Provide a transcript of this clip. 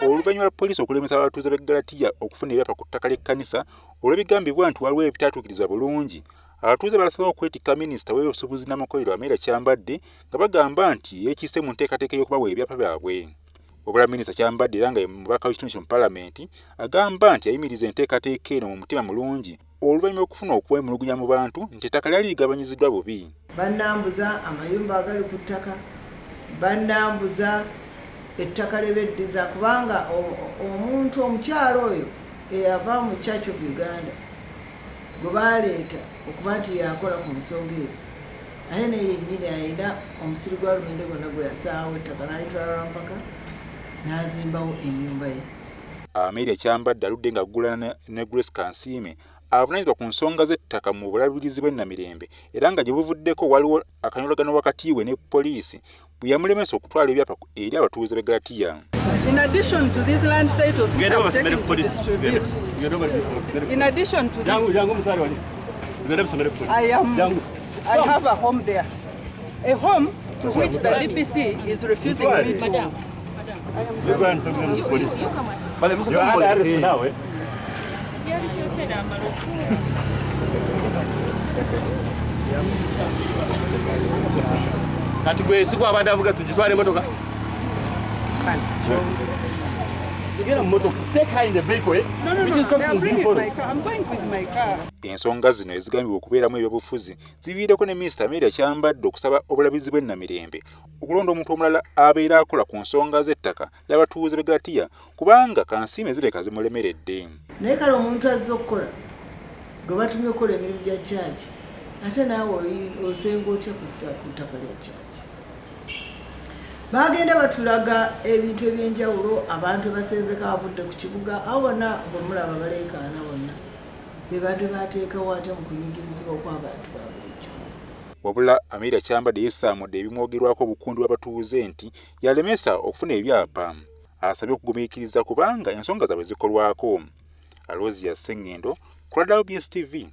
Oluvannyuma lwa poliisi okulemesa abatuuze b'e Galatiya okufuna ebyapa ku ttaka ly'ekkanisa olw'ebigambibwa nti waliwo ebitaatuukirizibwa bulungi, abatuuze balasaba okwetikka minisita w'ebyobusuubuzi n'amakolero Amelia Kyambadde nga bagamba nti yeekiise mu nteekateeka y'okubawa ebyapa byabwe. Wabula Minisita Kyambadde era nga ye mubaka w'ekitundu mu Paalamenti agamba nti yayimiriza enteekateeka eno mu mutima mulungi oluvannyuma lw'okufuna okwemulugunya mu bantu nti ettaka lyali ligabanyiziddwa bubi. Bannambuza amayumba agali ku ttaka, bannambuza ettaka ly'ebeddiza kubanga omuntu omukyalo oyo eyava mu Church of Uganda gwe baaleeta okuba nti yakola ku nsonga ezo ate naye yennyini ayina omusiri gwa lumende gwonna gwe yasaawo ettaka n'alitwala mpaka n'azimbawo ennyumba ye. Amelia Kyambadde aludde nga aggulana ne Grace Kansiime avunaanyizibwa ku nsonga z'ettaka mu bulabirizi bw'ennamirembe era nga gye buvuddeko waliwo akanyolagano wakati we ne poliisi bwe yamulemesa okutwala ebyapa eri abatuuze b'e Galatiya. In addition to these land titles which I'm taking to distribute, in addition to this, I have a home there. A home to which the DPC is refusing me to. Kati gwe siku abadde avuga tugitwale motoka. I'm going with my car. Ensonga zino ezigambibwa okubeeramu ebyobufuzi ziviireko ne Minisita Amelia Kyambadde okusaba obulabizi bw'ennamirembe okulonda omuntu omulala abeera akola ku nsonga z'ettaka ly'abatuuze b'e Galatiya kubanga Kansiime zireka zimulemeredde. Naye kale omuntu azze okukola gwe batumye okukola emirimu gya kyaki ate naawe osenga otya ku ttaka lya kyaki. Bagenda batulaga ebintu ebyenjawulo abantu basenzeko avudde ku kibuga awo bonna bwe mulaba baleekaana bonna be bantu bateekawo ate mu kunyigirizibwa kw'abantu ba bulijjo. Wabula Amelia Kyambadde yesammudde ebimwogerwako obukundi bw'abatuuze nti yalemesa okufuna ebyapa. Asabye okugumiikiriza kubanga ensonga zaabwe zikolwako. Aloysious Ssengendo, ku LBS TV.